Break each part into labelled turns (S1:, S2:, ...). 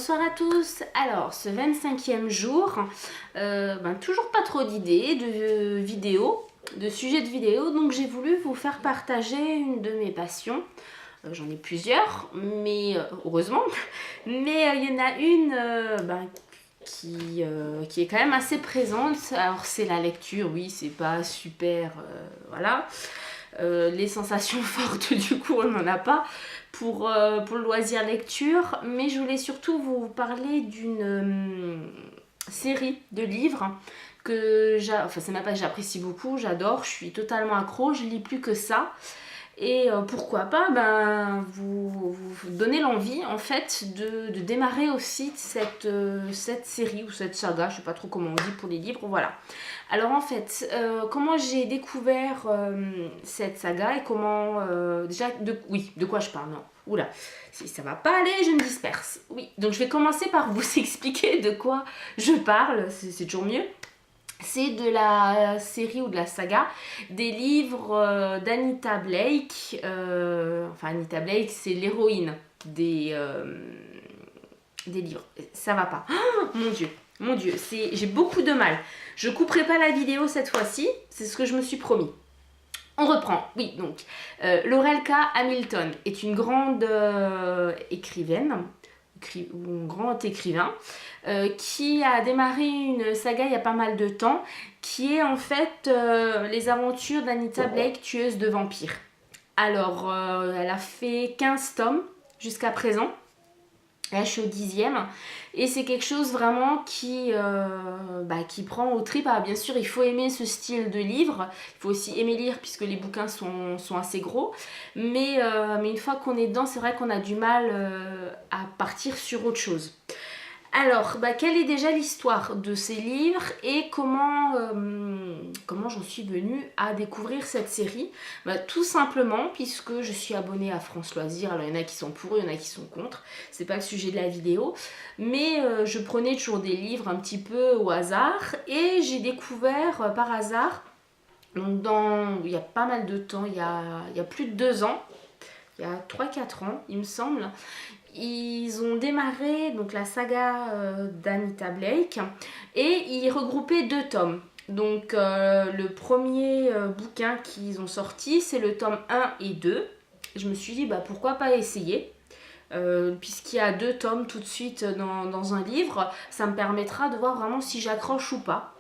S1: Bonsoir à tous. Alors, ce 25e jour, toujours pas trop d'idées de vidéos, de sujets de vidéos, donc j'ai voulu vous faire partager une de mes passions. J'en ai plusieurs, mais heureusement, mais il y en a une qui est quand même assez présente. Alors c'est la lecture, oui, c'est pas super, voilà. Les sensations fortes du coup on n'en a pas pour le loisir lecture, mais je voulais surtout vous parler d'une série de livres que c'est même pas que j'apprécie beaucoup, j'adore, je suis totalement accro, je lis plus que ça. Et pourquoi pas vous donner l'envie en fait de démarrer aussi cette série ou cette saga, je sais pas trop comment on dit pour les livres, voilà. Alors en fait, comment j'ai découvert cette saga et comment de quoi je parle, non. Oula, si ça va pas aller, je me disperse. Oui, donc je vais commencer par vous expliquer de quoi je parle, c'est toujours mieux. C'est de la série ou de la saga des livres d'Anita Blake. Anita Blake, c'est l'héroïne des livres. Ça va pas. Oh, mon Dieu, j'ai beaucoup de mal. Je couperai pas la vidéo cette fois-ci, c'est ce que je me suis promis. On reprend, oui, donc Laurel K. Hamilton est une grande écrivaine, ou un grand écrivain, qui a démarré une saga il y a pas mal de temps, qui est en fait les aventures d'Anita Blake, tueuse de vampires. Alors, elle a fait 15 tomes jusqu'à présent. Là, je suis au 10e. Et c'est quelque chose vraiment qui prend au trip. Alors, bien sûr, il faut aimer ce style de livre. Il faut aussi aimer lire puisque les bouquins sont assez gros. Mais une fois qu'on est dedans, c'est vrai qu'on a du mal à partir sur autre chose. Alors, quelle est déjà l'histoire de ces livres et comment j'en suis venue à découvrir cette série? Tout simplement, puisque je suis abonnée à France Loisirs, alors il y en a qui sont pour, il y en a qui sont contre, c'est pas le sujet de la vidéo, mais je prenais toujours des livres un petit peu au hasard et j'ai découvert par hasard, donc il y a pas mal de temps, il y a plus de 2 ans, il y a 3-4 ans il me semble, ils ont démarré donc la saga d'Anita Blake et ils regroupaient 2 tomes. Donc le premier bouquin qu'ils ont sorti, c'est le tome 1 et 2. Je me suis dit pourquoi pas essayer. Puisqu'il y a 2 tomes tout de suite dans un livre, ça me permettra de voir vraiment si j'accroche ou pas.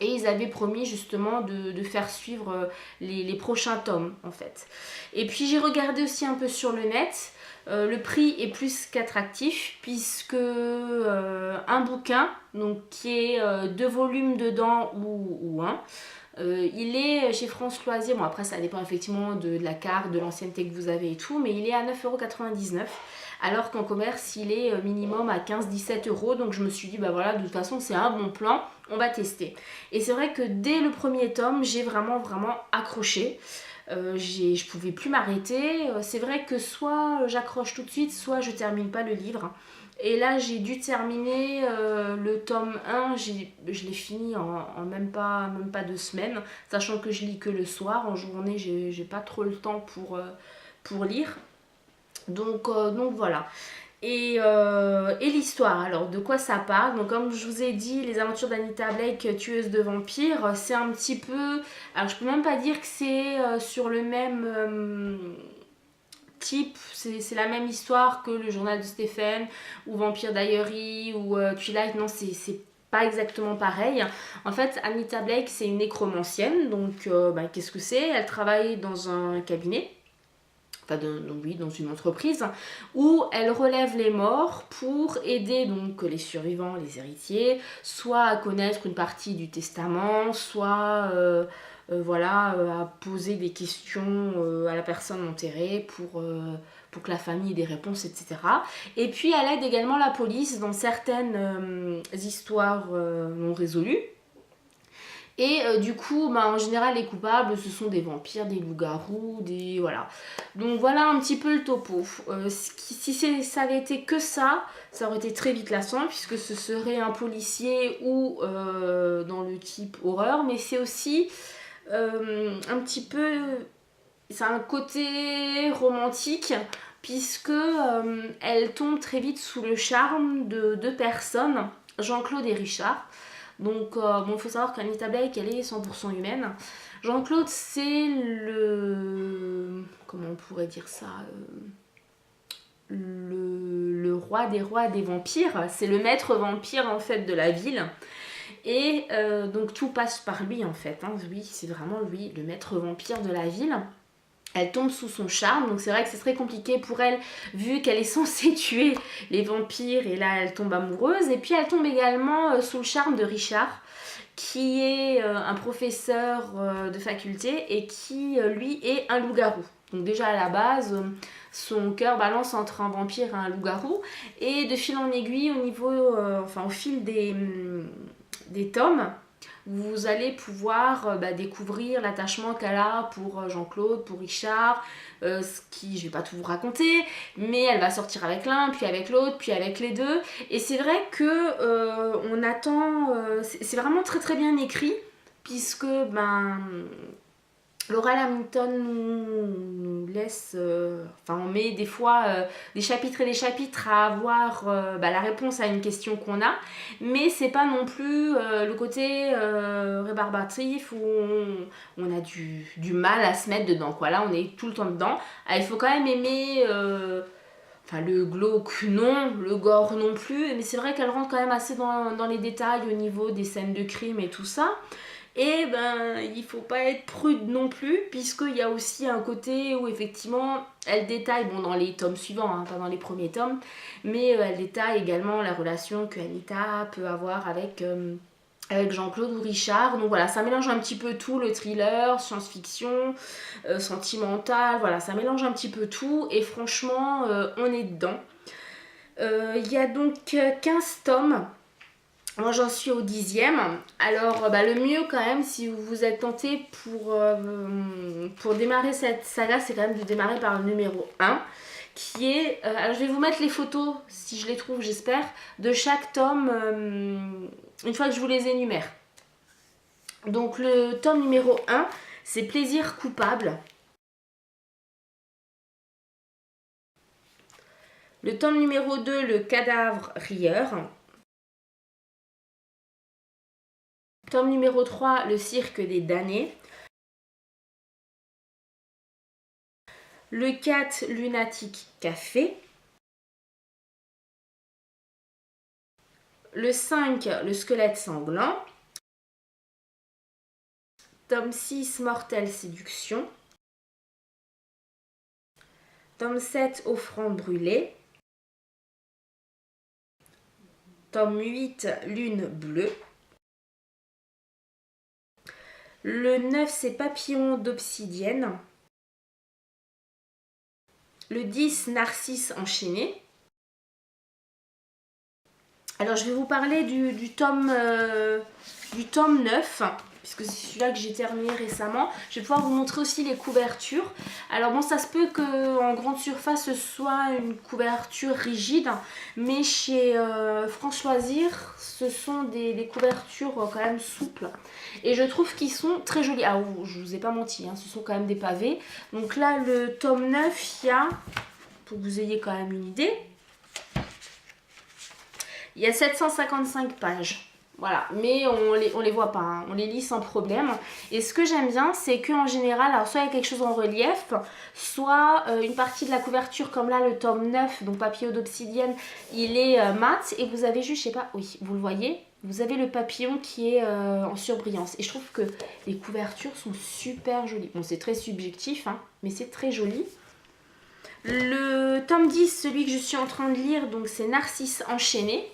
S1: Et ils avaient promis justement de faire suivre les prochains tomes en fait. Et puis j'ai regardé aussi un peu sur le net. Le prix est plus qu'attractif puisque un bouquin, donc qui est 2 volumes dedans ou un, il est chez France Loisirs, bon après ça dépend effectivement de la carte, de l'ancienneté que vous avez et tout, mais il est à 9,99 €, alors qu'en commerce il est minimum à 15-17 €, donc je me suis dit voilà, de toute façon c'est un bon plan, on va tester. Et c'est vrai que dès le premier tome, j'ai vraiment accroché. Je pouvais plus m'arrêter. C'est vrai que soit j'accroche tout de suite, soit je termine pas le livre. Et là j'ai dû terminer le tome 1, je l'ai fini en même pas 2 semaines, sachant que je lis que le soir, en journée j'ai pas trop le temps pour lire. Donc voilà. Et l'histoire, alors de quoi ça parle? Donc comme je vous ai dit, les aventures d'Anita Blake, tueuse de vampires, c'est un petit peu... Alors je peux même pas dire que c'est sur le même type, c'est la même histoire que le journal de Stephen, ou Vampire Diary, ou Twilight, non c'est pas exactement pareil. En fait, Anita Blake c'est une nécromancienne, donc qu'est-ce que c'est? Elle travaille dans un cabinet. Dans une entreprise où elle relève les morts pour aider donc les survivants, les héritiers, soit à connaître une partie du testament, soit à poser des questions à la personne enterrée pour que la famille ait des réponses, etc. Et puis elle aide également la police dans certaines histoires non résolues. Et du coup, en général, les coupables, ce sont des vampires, des loups-garous, voilà. Donc voilà un petit peu le topo. Si ça avait été que ça aurait été très vite lassant, puisque ce serait un policier ou dans le type horreur. Mais c'est aussi un petit peu... C'est un côté romantique, puisque elle tombe très vite sous le charme de deux personnes, Jean-Claude et Richard. Donc bon, il faut savoir qu'Anita Blake, elle est 100% humaine. Jean-Claude, c'est le... comment on pourrait dire ça, le roi des rois des vampires. C'est le maître vampire en fait de la ville. Et donc tout passe par lui en fait, hein. Oui, c'est vraiment lui, le maître vampire de la ville. Elle tombe sous son charme, donc c'est vrai que c'est très compliqué pour elle, vu qu'elle est censée tuer les vampires, et là elle tombe amoureuse. Et puis elle tombe également sous le charme de Richard, qui est un professeur de faculté, et qui lui est un loup-garou. Donc déjà à la base, son cœur balance entre un vampire et un loup-garou. Et de fil en aiguille, au niveau, au fil des tomes, vous allez pouvoir découvrir l'attachement qu'elle a pour Jean-Claude, pour Richard, ce qui, je vais pas tout vous raconter, mais elle va sortir avec l'un, puis avec l'autre, puis avec les deux. Et c'est vrai que on attend, c'est vraiment très très bien écrit, puisque Laura Lamington nous laisse, on met des fois des chapitres et des chapitres à avoir la réponse à une question qu'on a, mais c'est pas non plus le côté rébarbatif où on a du mal à se mettre dedans, quoi. Là on est tout le temps dedans. Il faut quand même aimer le glauque non, le gore non plus, mais c'est vrai qu'elle rentre quand même assez dans les détails au niveau des scènes de crime et tout ça. Et il faut pas être prude non plus, puisqu'il y a aussi un côté où effectivement elle détaille, bon dans les tomes suivants, hein, pas dans les premiers tomes, mais elle détaille également la relation que Anita peut avoir avec Jean-Claude ou Richard. Donc voilà, ça mélange un petit peu tout, le thriller, science-fiction, sentimental, voilà, ça mélange un petit peu tout, et franchement on est dedans. Il y a donc 15 tomes. Moi j'en suis au 10e. Alors le mieux quand même, si vous vous êtes tenté pour démarrer cette saga, c'est quand même de démarrer par le numéro 1, qui est... alors je vais vous mettre les photos, si je les trouve j'espère, de chaque tome, une fois que je vous les énumère. Donc le tome numéro 1, c'est Plaisir coupable. Le tome numéro 2, Le cadavre rieur. Tome numéro 3, Le cirque des damnés. Le 4, Lunatic Café. Le 5, Le squelette sanglant. Tome 6, Mortelle séduction. Tome 7, Offrande brûlée. Tome 8, Lune bleue. Le 9, c'est Papillon d'obsidienne. Le 10, Narcisse enchaîné. Alors je vais vous parler du tome 9, puisque c'est celui-là que j'ai terminé récemment. Je vais pouvoir vous montrer aussi les couvertures. Alors bon, ça se peut qu'en grande surface ce soit une couverture rigide, mais chez France Loisirs, ce sont des couvertures quand même souples. Et je trouve qu'ils sont très jolis. Ah, je vous ai pas menti, hein, ce sont quand même des pavés. Donc là, le tome 9, il y a, pour que vous ayez quand même une idée, il y a 755 pages. Voilà, mais on les voit pas, hein. On les lit sans problème. Et ce que j'aime bien, c'est qu'en général, alors soit il y a quelque chose en relief, soit une partie de la couverture, comme là le tome 9, donc papillon d'obsidienne, il est mat. Et vous avez juste, je sais pas, oui, vous le voyez, vous avez le papillon qui est en surbrillance. Et je trouve que les couvertures sont super jolies. Bon, c'est très subjectif, hein, mais c'est très joli. Le tome 10, celui que je suis en train de lire, donc c'est Narcisse enchaîné.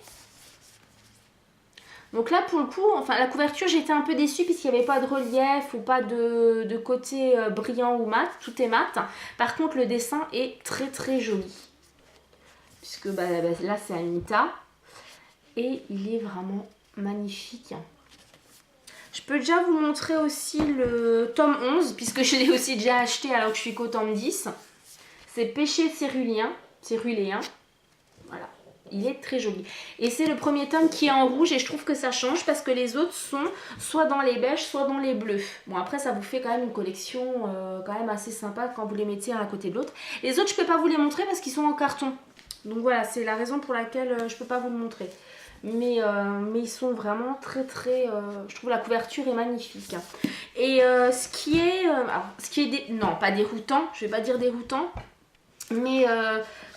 S1: Donc là pour le coup, la couverture, j'étais un peu déçue puisqu'il n'y avait pas de relief ou pas de côté brillant ou mat, tout est mat. Par contre le dessin est très très joli. Puisque là c'est Anita et il est vraiment magnifique. Je peux déjà vous montrer aussi le tome 11 puisque je l'ai aussi déjà acheté alors que je suis qu'au tome 10. C'est Péché céruléen. Voilà. il est très joli. Et c'est le premier tome qui est en rouge et je trouve que ça change parce que les autres sont soit dans les beiges, soit dans les bleus. Bon après ça vous fait quand même une collection quand même assez sympa quand vous les mettez un à côté de l'autre. Les autres je peux pas vous les montrer parce qu'ils sont en carton. Donc voilà, c'est la raison pour laquelle je peux pas vous le montrer. Mais ils sont vraiment très très... je trouve la couverture est magnifique. Et ce qui est non, pas déroutant, je vais pas dire déroutant, mais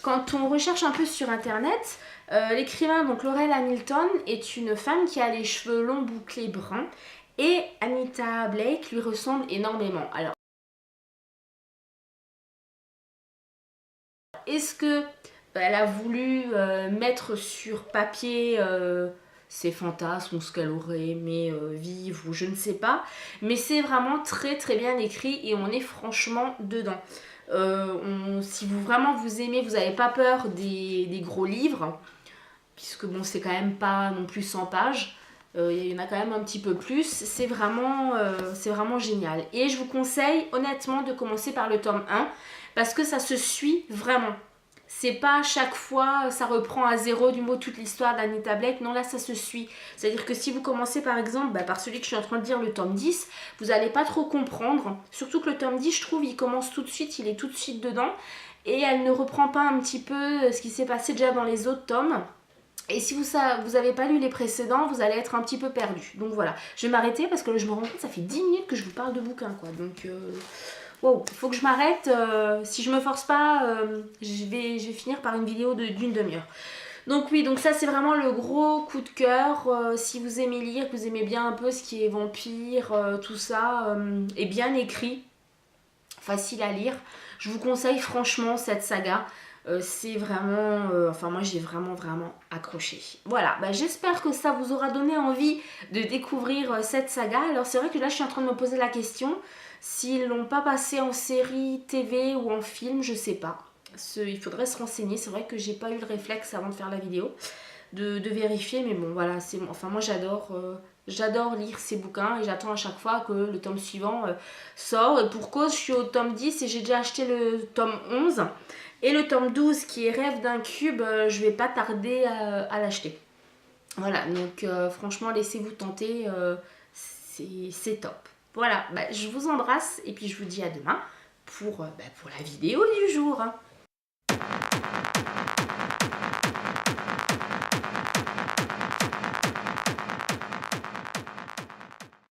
S1: quand on recherche un peu sur internet, l'écrivain, donc Laurel Hamilton, est une femme qui a les cheveux longs bouclés bruns et Anita Blake lui ressemble énormément. Alors, est-ce que elle a voulu mettre sur papier ses fantasmes ou ce qu'elle aurait aimé vivre ou je ne sais pas, mais c'est vraiment très très bien écrit et on est franchement dedans. Si vous vraiment vous aimez, vous n'avez pas peur des gros livres, puisque bon c'est quand même pas non plus 100 pages, il y en a quand même un petit peu plus, c'est vraiment génial. Et je vous conseille honnêtement de commencer par le tome 1, parce que ça se suit vraiment. C'est pas chaque fois, ça reprend à zéro du mot toute l'histoire d'Anita Blake. Non, là, ça se suit. C'est-à-dire que si vous commencez par exemple par celui que je suis en train de dire, le tome 10, vous n'allez pas trop comprendre. Surtout que le tome 10, je trouve, il commence tout de suite, il est tout de suite dedans. Et elle ne reprend pas un petit peu ce qui s'est passé déjà dans les autres tomes. Et si vous n'avez pas lu les précédents, vous allez être un petit peu perdu. Donc voilà, je vais m'arrêter parce que là, je me rends compte, ça fait 10 minutes que je vous parle de bouquins, quoi. Donc... wow, il faut que je m'arrête, si je me force pas, je vais finir par une vidéo d'une demi-heure. Donc oui, donc ça c'est vraiment le gros coup de cœur, si vous aimez lire, que vous aimez bien un peu ce qui est vampire, tout ça, est bien écrit, facile à lire. Je vous conseille franchement cette saga, c'est vraiment, enfin moi j'ai vraiment accroché. Voilà, j'espère que ça vous aura donné envie de découvrir cette saga. Alors c'est vrai que là je suis en train de me poser la question, s'ils l'ont pas passé en série TV ou en film, je sais pas. Il faudrait se renseigner, c'est vrai que j'ai pas eu le réflexe avant de faire la vidéo de vérifier, mais bon voilà, enfin moi j'adore lire ces bouquins et j'attends à chaque fois que le tome suivant sort. Et pour cause, je suis au tome 10 et j'ai déjà acheté le tome 11. Et le tome 12 qui est Rêve d'un cube, je vais pas tarder à l'acheter. Voilà, donc franchement laissez-vous tenter, c'est top. Voilà, je vous embrasse et puis je vous dis à demain pour la vidéo du jour.